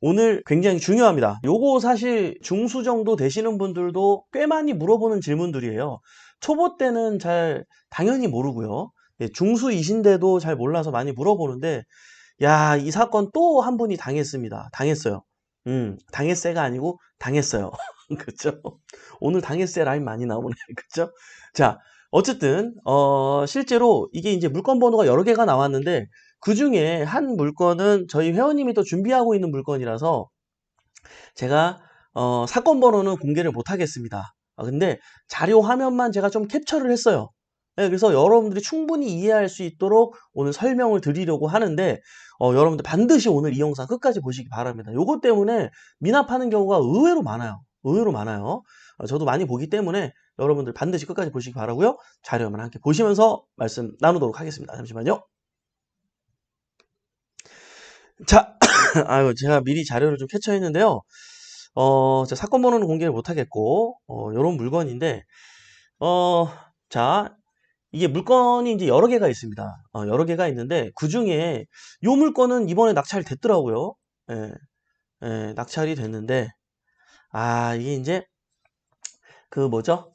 오늘 굉장히 중요합니다. 요거 사실 중수 정도 되시는 분들도 꽤 많이 물어보는 질문들이에요. 초보 때는 당연히 모르고요. 예, 중수이신데도 잘 몰라서 많이 물어보는데, 야, 이 사건 또 한 분이 당했습니다. 당했어요. 당했세가 아니고 당했어요. 그쵸? 오늘 당했세 라인 많이 나오네. 그쵸? 자, 어쨌든, 실제로 이게 이제 물건 번호가 여러 개가 나왔는데, 그 중에 한 물건은 저희 회원님이 또 준비하고 있는 물건이라서 제가 사건 번호는 공개를 못 하겠습니다. 근데 자료 화면만 제가 좀 캡처를 했어요. 네, 그래서 여러분들이 충분히 이해할 수 있도록 오늘 설명을 드리려고 하는데 여러분들 반드시 오늘 이 영상 끝까지 보시기 바랍니다. 요것 때문에 미납하는 경우가 의외로 많아요. 의외로 많아요. 저도 많이 보기 때문에 여러분들 반드시 끝까지 보시기 바라고요. 자료만 함께 보시면서 말씀 나누도록 하겠습니다. 잠시만요. 자, 아유, 제가 미리 자료를 좀 캡처했는데요. 사건 번호는 공개를 못 하겠고, 요런 물건인데, 어, 자, 이게 물건이 이제 여러 개가 있습니다. 여러 개가 있는데, 그 중에 요 물건은 이번에 낙찰이 됐더라고요. 예, 예, 낙찰이 됐는데, 이게 이제, 그 뭐죠?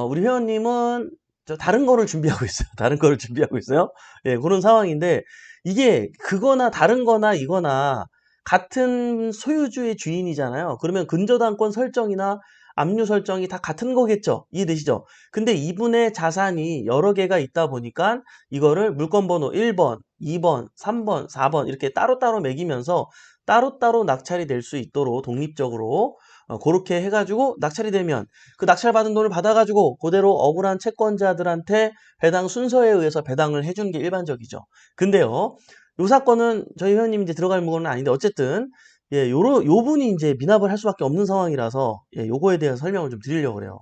우리 회원님은 다른 거를 준비하고 있어요. 다른 거를 준비하고 있어요. 예, 그런 상황인데, 이게 그거나 다른 거나 이거나 같은 소유주의 주인이잖아요. 그러면 근저당권 설정이나 압류 설정이 다 같은 거겠죠. 이해되시죠? 근데 이분의 자산이 여러 개가 있다 보니까 이거를 물건 번호 1번, 2번, 3번, 4번 이렇게 따로따로 매기면서 따로따로 낙찰이 될 수 있도록 독립적으로 그렇게 해가지고 낙찰이 되면 그 낙찰받은 돈을 받아가지고 그대로 억울한 채권자들한테 배당 순서에 의해서 배당을 해주는 게 일반적이죠. 근데요, 요 사건은 저희 회원님 이제 들어갈 물건은 아닌데 어쨌든 예, 요 분이 이제 미납을 할 수밖에 없는 상황이라서 예, 요거에 대해서 설명을 좀 드리려고 그래요.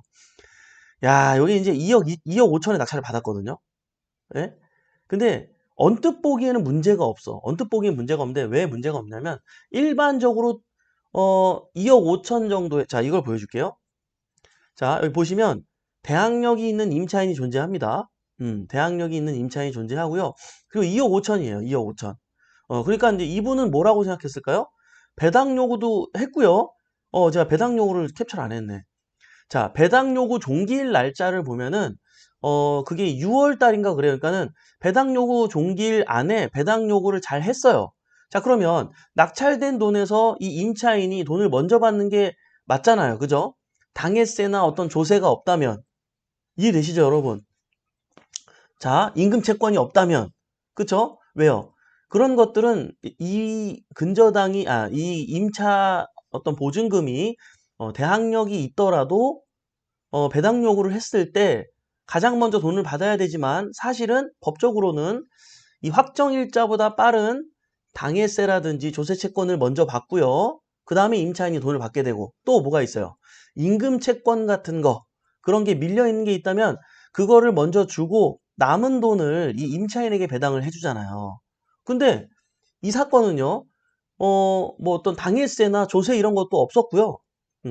야, 여기 이제 2억 5천에 낙찰을 받았거든요. 예? 근데 언뜻 보기에는 문제가 없어. 언뜻 보기에는 문제가 없는데 왜 문제가 없냐면 일반적으로 2억 5천 정도의 자, 이걸 보여줄게요. 자, 여기 보시면 대항력이 있는 임차인이 존재합니다. 대항력이 있는 임차인이 존재하고요. 그리고 2억 5천이에요. 2억 5천. 그러니까 이제 이분은 뭐라고 생각했을까요? 배당 요구도 했고요. 제가 배당 요구를 캡처를 안 했네. 자, 배당 요구 종기일 날짜를 보면은 그게 6월 달인가 그래요. 그러니까는 배당 요구 종기일 안에 배당 요구를 잘 했어요. 자, 그러면 낙찰된 돈에서 이 임차인이 돈을 먼저 받는 게 맞잖아요. 그죠? 당해세나 어떤 조세가 없다면 이해되시죠, 여러분? 자, 임금 채권이 없다면 그쵸? 왜요? 그런 것들은 이 임차 어떤 보증금이 대항력이 있더라도 배당 요구를 했을 때 가장 먼저 돈을 받아야 되지만 사실은 법적으로는 이 확정일자보다 빠른 당해세라든지 조세채권을 먼저 받고요. 그 다음에 임차인이 돈을 받게 되고 또 뭐가 있어요? 임금채권 같은 거 그런 게 밀려있는 게 있다면 그거를 먼저 주고 남은 돈을 이 임차인에게 배당을 해주잖아요. 근데 이 사건은요. 뭐 어떤 당해세나 조세 이런 것도 없었고요.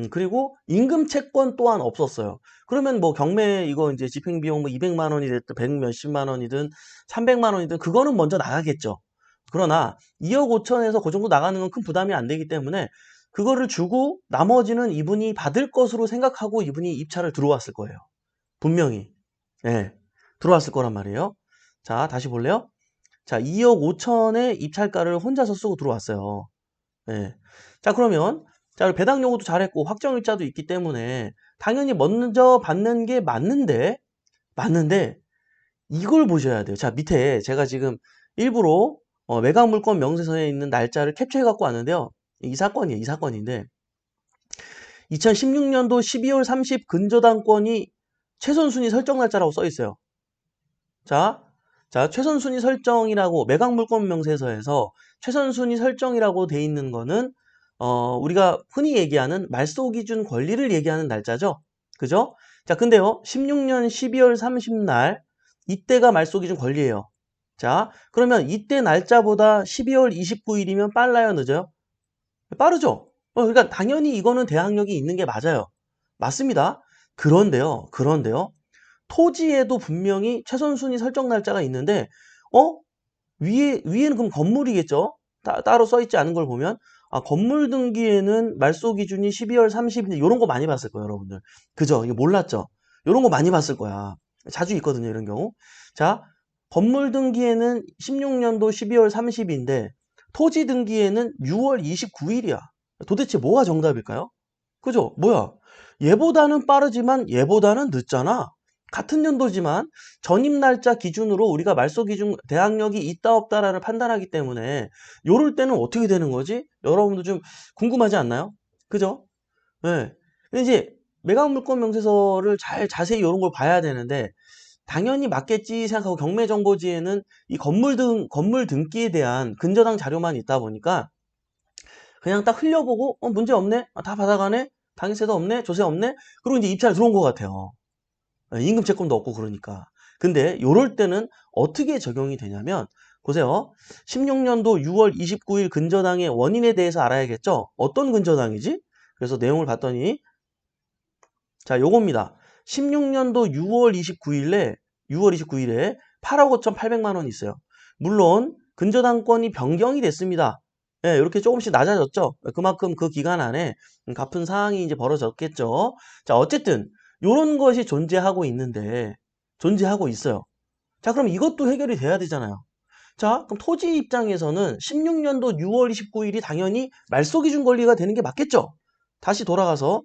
그리고 임금 채권 또한 없었어요. 그러면 뭐 경매 이거 이제 집행비용 뭐 200만 원이 됐든 100 몇십만 원이든 300만 원이든 그거는 먼저 나가겠죠. 그러나 2억 5천에서 그 정도 나가는 건 큰 부담이 안 되기 때문에 그거를 주고 나머지는 이분이 받을 것으로 생각하고 이분이 입찰을 들어왔을 거예요. 분명히. 예. 들어왔을 거란 말이에요. 자, 다시 볼래요? 자, 2억 5천의 입찰가를 혼자서 쓰고 들어왔어요. 예. 자, 그러면 자, 배당 요구도 잘했고 확정일자도 있기 때문에 당연히 먼저 받는 게 맞는데 이걸 보셔야 돼요. 자, 밑에 제가 지금 일부러 매각물권 명세서에 있는 날짜를 캡처해 갖고 왔는데요. 이 사건이에요. 이 사건인데 2016년도 12월 30 근저당권이 최선순위 설정 날짜라고 써 있어요. 자, 최선순위 설정이라고 매각물권 명세서에서 최선순위 설정이라고 돼 있는 거는 우리가 흔히 얘기하는 말소기준 권리를 얘기하는 날짜죠. 그죠? 자, 근데요. 16년 12월 30날 이때가 말소기준 권리예요. 자, 그러면 이때 날짜보다 12월 29일이면 빨라요, 늦어요? 빠르죠? 그러니까 당연히 이거는 대항력이 있는 게 맞아요. 맞습니다. 그런데요. 토지에도 분명히 최선순위 설정 날짜가 있는데, 위에는 그럼 건물이겠죠? 따로 써있지 않은 걸 보면, 건물 등기에는 말소 기준이 12월 30일인데 이런 거 많이 봤을 거예요, 여러분들. 그죠? 이거 몰랐죠? 이런 거 많이 봤을 거야. 자주 있거든요, 이런 경우. 자, 건물 등기에는 16년도 12월 30일인데 토지 등기에는 6월 29일이야. 도대체 뭐가 정답일까요? 그죠? 뭐야? 얘보다는 빠르지만 얘보다는 늦잖아. 같은 연도지만 전입 날짜 기준으로 우리가 말소 기준 대항력이 있다 없다를 판단하기 때문에 요럴 때는 어떻게 되는 거지? 여러분도 좀 궁금하지 않나요? 그죠? 네. 근데 이제 매각 물건 명세서를 잘 자세히 이런 걸 봐야 되는데 당연히 맞겠지 생각하고 경매정보지에는 이 건물 등기에 대한 근저당 자료만 있다 보니까 그냥 딱 흘려보고 문제 없네? 다 받아가네? 당일세도 없네? 조세 없네? 그리고 이제 입찰 들어온 것 같아요. 임금 채권도 없고 그러니까. 근데 요럴 때는 어떻게 적용이 되냐면 보세요. 16년도 6월 29일 근저당의 원인에 대해서 알아야겠죠? 어떤 근저당이지? 그래서 내용을 봤더니 자, 요겁니다. 16년도 6월 29일에 8억 5,800만 원이 있어요. 물론 근저당권이 변경이 됐습니다. 예, 이렇게 조금씩 낮아졌죠. 그만큼 그 기간 안에 갚은 사항이 이제 벌어졌겠죠. 자, 어쨌든 요런 것이 존재하고 있어요. 자, 그럼 이것도 해결이 돼야 되잖아요. 자, 그럼 토지 입장에서는 16년도 6월 29일이 당연히 말소 기준 권리가 되는 게 맞겠죠? 다시 돌아가서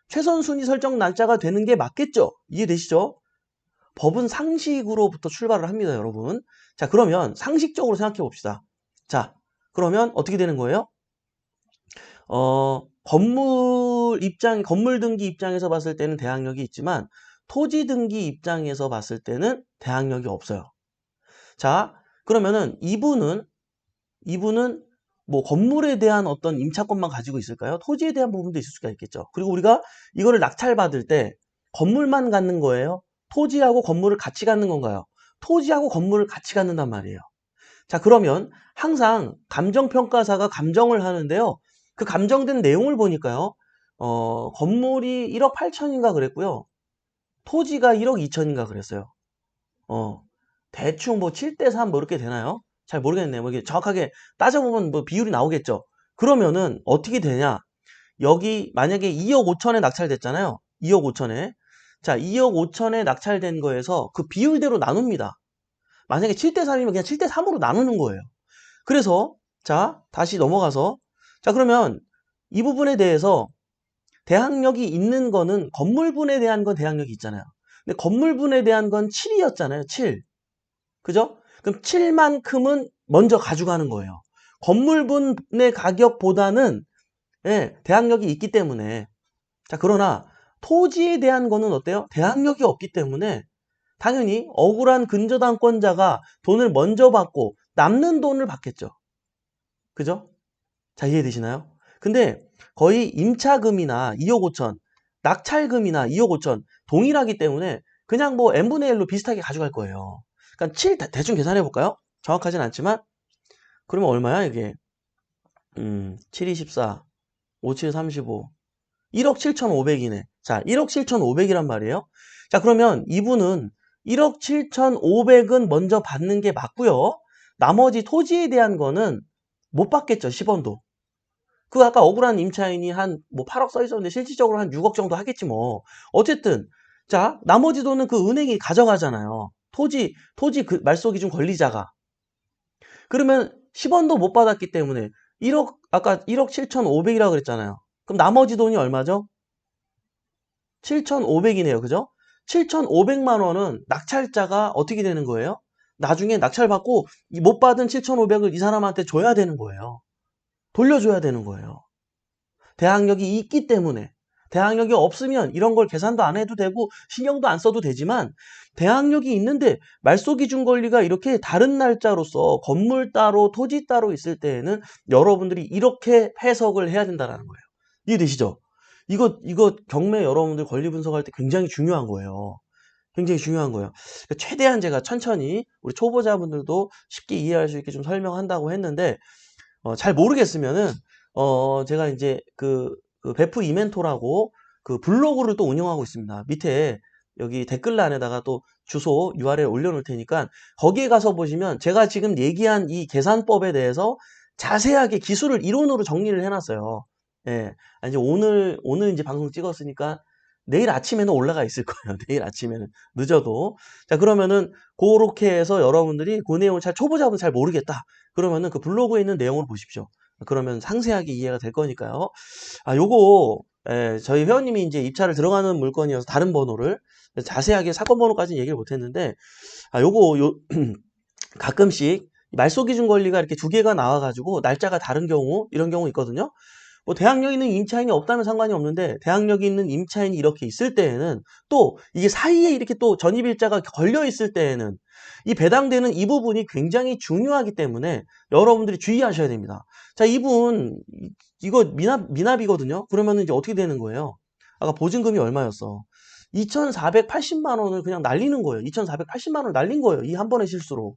최선 순위 설정 날짜가 되는 게 맞겠죠? 이해되시죠? 법은 상식으로부터 출발을 합니다, 여러분. 자, 그러면 상식적으로 생각해 봅시다. 자, 그러면 어떻게 되는 거예요? 건물 등기 입장에서 봤을 때는 대항력이 있지만 토지 등기 입장에서 봤을 때는 대항력이 없어요. 자, 그러면은 이분은 뭐 건물에 대한 어떤 임차권만 가지고 있을까요? 토지에 대한 부분도 있을 수가 있겠죠. 그리고 우리가 이거를 낙찰받을 때 건물만 갖는 거예요? 토지하고 건물을 같이 갖는 건가요? 토지하고 건물을 같이 갖는단 말이에요. 자, 그러면 항상 감정평가사가 감정을 하는데요. 그 감정된 내용을 보니까요. 건물이 1억 8천인가 그랬고요. 토지가 1억 2천인가 그랬어요. 어, 대충 뭐 7대 3 뭐 이렇게 되나요? 잘 모르겠네요. 뭐 이게 정확하게 따져보면 뭐 비율이 나오겠죠. 그러면은 어떻게 되냐? 여기 만약에 2억 5천에 낙찰됐잖아요. 2억 5천에. 자, 2억 5천에 낙찰된 거에서 그 비율대로 나눕니다. 만약에 7대 3이면 그냥 7대 3으로 나누는 거예요. 그래서 자, 다시 넘어가서 자, 그러면 이 부분에 대해서 대항력이 있는 거는 건물분에 대한 건 대항력이 있잖아요. 근데 건물분에 대한 건 7이었잖아요. 7. 그죠? 그럼 7만큼은 먼저 가져가는 거예요. 건물분의 가격보다는 예, 대항력이 있기 때문에. 자, 그러나 토지에 대한 거는 어때요? 대항력이 없기 때문에 당연히 억울한 근저당권자가 돈을 먼저 받고 남는 돈을 받겠죠. 그죠? 자, 이해되시나요? 근데 거의 임차금이나 2억 5천, 낙찰금이나 2억 5천 동일하기 때문에 그냥 뭐 n분의 1로 비슷하게 가져갈 거예요. 그러니까 7 대충 계산해 볼까요? 정확하진 않지만 그러면 얼마야 이게? 7, 24, 5, 7, 35, 1억 7,500이네. 자, 1억 7,500이란 말이에요. 자, 그러면 이분은 1억 7,500은 먼저 받는 게 맞고요. 나머지 토지에 대한 거는 못 받겠죠, 10원도. 그 아까 억울한 임차인이 한 뭐 8억 써 있었는데 실질적으로 한 6억 정도 하겠지 뭐. 어쨌든 자, 나머지 돈은 그 은행이 가져가잖아요. 토지 그 말소 기준 권리자가. 그러면 10원도 못 받았기 때문에 1억 아까 1억 7,500이라고 그랬잖아요. 그럼 나머지 돈이 얼마죠? 7,500이네요. 그죠? 7,500만 원은 낙찰자가 어떻게 되는 거예요? 나중에 낙찰받고 못 받은 7,500을 이 사람한테 줘야 되는 거예요. 돌려줘야 되는 거예요. 대항력이 있기 때문에. 대항력이 없으면 이런 걸 계산도 안 해도 되고 신경도 안 써도 되지만 대항력이 있는데 말소 기준 권리가 이렇게 다른 날짜로서 건물 따로 토지 따로 있을 때에는 여러분들이 이렇게 해석을 해야 된다는 거예요. 이해되시죠? 이거 경매 여러분들 권리 분석할 때 굉장히 중요한 거예요. 굉장히 중요한 거예요. 그러니까 최대한 제가 천천히 우리 초보자분들도 쉽게 이해할 수 있게 좀 설명한다고 했는데 잘 모르겠으면은 제가 이제 그 베프 이멘토라고 그 블로그를 또 운영하고 있습니다. 밑에 여기 댓글란에다가 또 주소 URL 올려놓을 테니까 거기에 가서 보시면 제가 지금 얘기한 이 계산법에 대해서 자세하게 기술을 이론으로 정리를 해놨어요. 예. 이제 오늘 이제 방송 찍었으니까 내일 아침에는 올라가 있을 거예요. 내일 아침에는 늦어도. 자, 그러면은 그렇게 해서 여러분들이 그 내용을 초보자분 잘 모르겠다. 그러면은 그 블로그에 있는 내용을 보십시오. 그러면 상세하게 이해가 될 거니까요. 요거 저희 회원님이 이제 입찰을 들어가는 물건이어서 다른 번호를 자세하게 사건 번호까지는 얘기를 못 했는데 요거 가끔씩 말소 기준 권리가 이렇게 두 개가 나와가지고 날짜가 다른 경우 이런 경우 있거든요. 뭐 대항력이 있는 임차인이 없다면 상관이 없는데 대항력이 있는 임차인이 이렇게 있을 때에는 또 이게 사이에 이렇게 또 전입일자가 걸려 있을 때에는 이 배당되는 이 부분이 굉장히 중요하기 때문에 여러분들이 주의하셔야 됩니다. 자, 이분 이거 미납이거든요. 그러면 이제 어떻게 되는 거예요? 아까 보증금이 얼마였어? 2,480만 원을 그냥 날리는 거예요. 2,480만 원을 날린 거예요. 이 한 번의 실수로.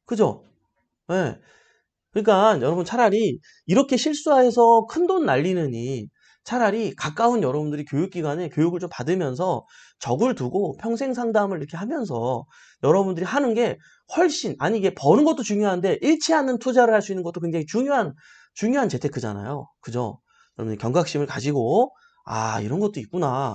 그죠? 예. 그러니까 여러분 차라리 이렇게 실수해서 큰돈 날리느니 차라리 가까운 여러분들이 교육기관에 교육을 좀 받으면서 적을 두고 평생 상담을 이렇게 하면서 여러분들이 하는 게 훨씬, 아니 이게 버는 것도 중요한데 잃지 않는 투자를 할 수 있는 것도 굉장히 중요한 재테크잖아요. 그죠? 여러분 경각심을 가지고 이런 것도 있구나.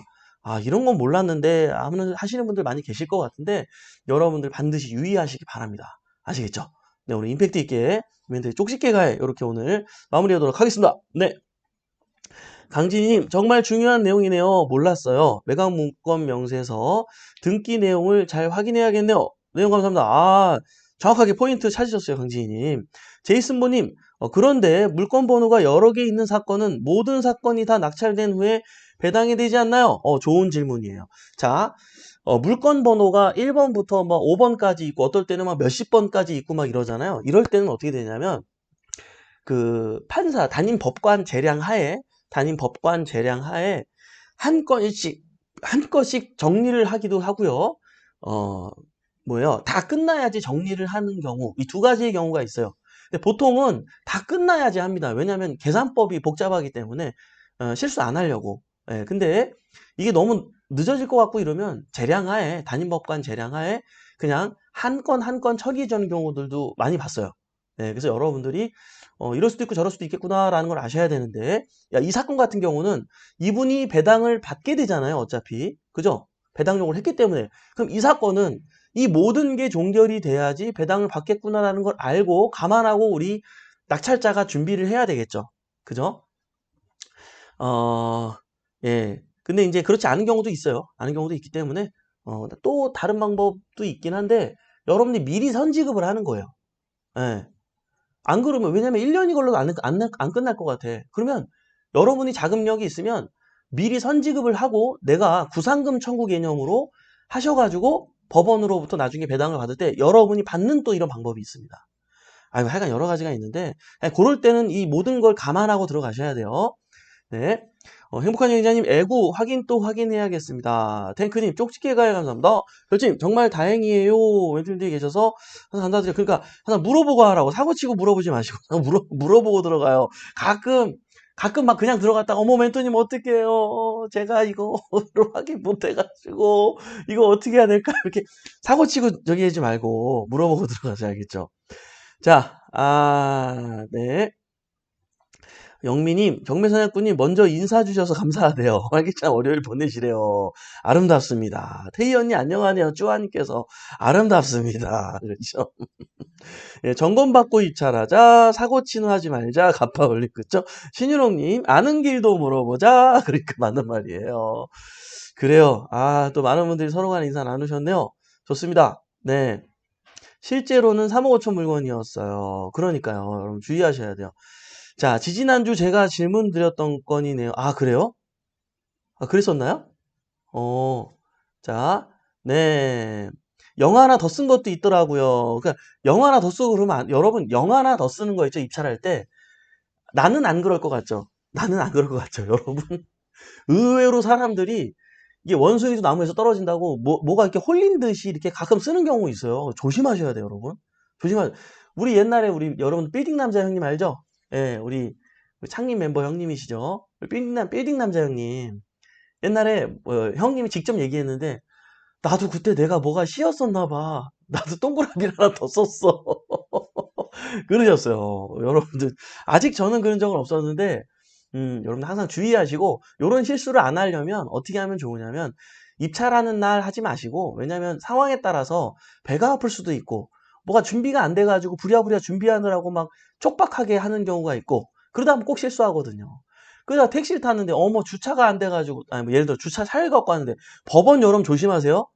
이런 건 몰랐는데 하시는 분들 많이 계실 것 같은데 여러분들 반드시 유의하시기 바랍니다. 아시겠죠? 네, 오늘 임팩트 있게 멘트 쪽집게 가해 이렇게 오늘 마무리하도록 하겠습니다. 네, 강진희님 정말 중요한 내용이네요. 몰랐어요. 매각 문건 명세서 등기 내용을 잘 확인해야겠네요. 내용 감사합니다. 정확하게 포인트 찾으셨어요, 강진희님. 제이슨보님, 그런데 물건 번호가 여러 개 있는 사건은 모든 사건이 다 낙찰된 후에 배당이 되지 않나요? 좋은 질문이에요. 자, 물건 번호가 1번부터 막 5번까지 있고 어떨 때는 막 몇십 번까지 있고 막 이러잖아요. 이럴 때는 어떻게 되냐면 그 판사 담임 법관 재량 하에 한 건씩 정리를 하기도 하고요. 다 끝나야지 정리를 하는 경우, 이 두 가지의 경우가 있어요. 근데 보통은 다 끝나야지 합니다. 왜냐하면 계산법이 복잡하기 때문에 실수 안 하려고. 근데 이게 너무 늦어질 것 같고 이러면 담임법관 재량하에 그냥 한 건 한 건 처리 전 경우들도 많이 봤어요. 그래서 여러분들이 이럴 수도 있고 저럴 수도 있겠구나라는 걸 아셔야 되는데, 이 사건 같은 경우는 이분이 배당을 받게 되잖아요, 어차피. 그죠? 배당 요구를 했기 때문에. 그럼 이 사건은 이 모든 게 종결이 돼야지 배당을 받겠구나라는 걸 알고 감안하고 우리 낙찰자가 준비를 해야 되겠죠. 그죠? 예. 근데 이제 그렇지 않은 경우도 있어요. 않은 경우도 있기 때문에 또 다른 방법도 있긴 한데 여러분들이 미리 선지급을 하는 거예요. 예. 안 그러면 왜냐면 1년이 걸려도 안 끝날 것 같아. 그러면 여러분이 자금력이 있으면 미리 선지급을 하고 내가 구상금 청구 개념으로 하셔가지고 법원으로부터 나중에 배당을 받을 때 여러분이 받는 또 이런 방법이 있습니다. 하여간 여러 가지가 있는데 그럴 때는 이 모든 걸 감안하고 들어가셔야 돼요. 네. 행복한 여행자님, 애구 확인 또 확인해야겠습니다. 탱크님, 쪽집게 가야 감사합니다. 별님, 정말 다행이에요. 멘트님들이 계셔서 항상 감사드려요. 그러니까 항상 물어보고 하라고. 사고치고 물어보지 마시고 물어보고 들어가요. 가끔 막 그냥 들어갔다가 어머 멘토님 어떡해요. 제가 이거 확인 못 해가지고 이거 어떻게 해야 될까? 이렇게 사고치고 저기 하지 말고 물어보고 들어가셔야겠죠. 자, 네. 영미님, 경매사냥꾼님 먼저 인사 주셔서 감사하대요. 활기찬 월요일 보내시래요. 아름답습니다. 태희 언니 안녕하네요. 쭈아님께서 아름답습니다. 그렇죠? 예, 점검받고 입찰하자. 사고치는 하지 말자. 갑파 올림 그죠? 신유롱님 아는 길도 물어보자. 그러니까 맞는 말이에요. 그래요. 또 많은 분들이 서로 간에 인사 나누셨네요. 좋습니다. 네. 실제로는 3억 5천 물건이었어요. 그러니까요. 여러분 주의하셔야 돼요. 자, 지지난주 제가 질문 드렸던 건이네요. 그래요? 그랬었나요? 자, 네. 영 하나 더 쓴 것도 있더라고요. 그러니까 영 하나 더 쓰고 그러면 여러분 영 하나 더 쓰는 거 있죠? 입찰할 때. 나는 안 그럴 것 같죠? 나는 안 그럴 것 같죠, 여러분? 의외로 사람들이 이게 원숭이도 나무에서 떨어진다고 뭐가 이렇게 홀린 듯이 이렇게 가끔 쓰는 경우 있어요. 조심하셔야 돼요, 여러분. 우리 옛날에 여러분 빌딩 남자 형님 알죠? 예, 우리 창립 멤버 형님이시죠? 빌딩 남자 형님. 옛날에 형님이 직접 얘기했는데 나도 그때 내가 뭐가 씌었었나 봐. 나도 동그라미를 하나 더 썼어. 그러셨어요. 여러분들 아직 저는 그런 적은 없었는데 여러분들 항상 주의하시고 요런 실수를 안 하려면 어떻게 하면 좋으냐면 입찰하는 날 하지 마시고 왜냐면 상황에 따라서 배가 아플 수도 있고 뭐가 준비가 안 돼가지고 부랴부랴 준비하느라고 막 촉박하게 하는 경우가 있고 그러다 보면 꼭 실수하거든요. 그러다 택시를 탔는데 어머 주차가 안 돼가지고 아니 뭐 예를 들어 주차 차를 갖고 왔는데 법원 여러분 조심하세요.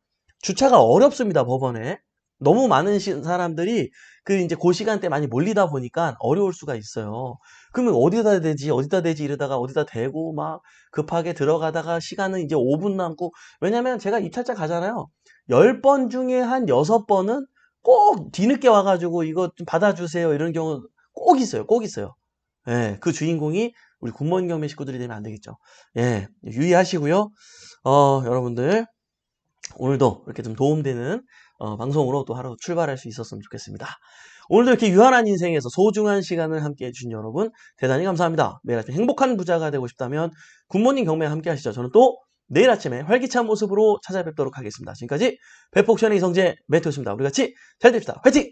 주차가 어렵습니다 법원에. 너무 많은 사람들이 그 이제 그 시간대 많이 몰리다 보니까 어려울 수가 있어요. 그러면 어디다 대지 어디다 대지 이러다가 어디다 대고 막 급하게 들어가다가 시간은 이제 5분 남고 왜냐면 제가 입찰자 가잖아요. 10번 중에 한 6번은 꼭 뒤늦게 와가지고 이거 좀 받아주세요 이런 경우 꼭 있어요. 꼭 있어요. 예, 그 주인공이 우리 굿모닝 경매 식구들이 되면 안 되겠죠. 예, 유의하시고요. 여러분들 오늘도 이렇게 좀 도움되는 방송으로 또 하루 출발할 수 있었으면 좋겠습니다. 오늘도 이렇게 유한한 인생에서 소중한 시간을 함께 해주신 여러분 대단히 감사합니다. 매일 아침 행복한 부자가 되고 싶다면 굿모닝 경매 함께 하시죠. 저는 또 내일 아침에 활기찬 모습으로 찾아뵙도록 하겠습니다. 지금까지 백복션의 이성재 매트였습니다. 우리 같이 잘 됩시다. 화이팅!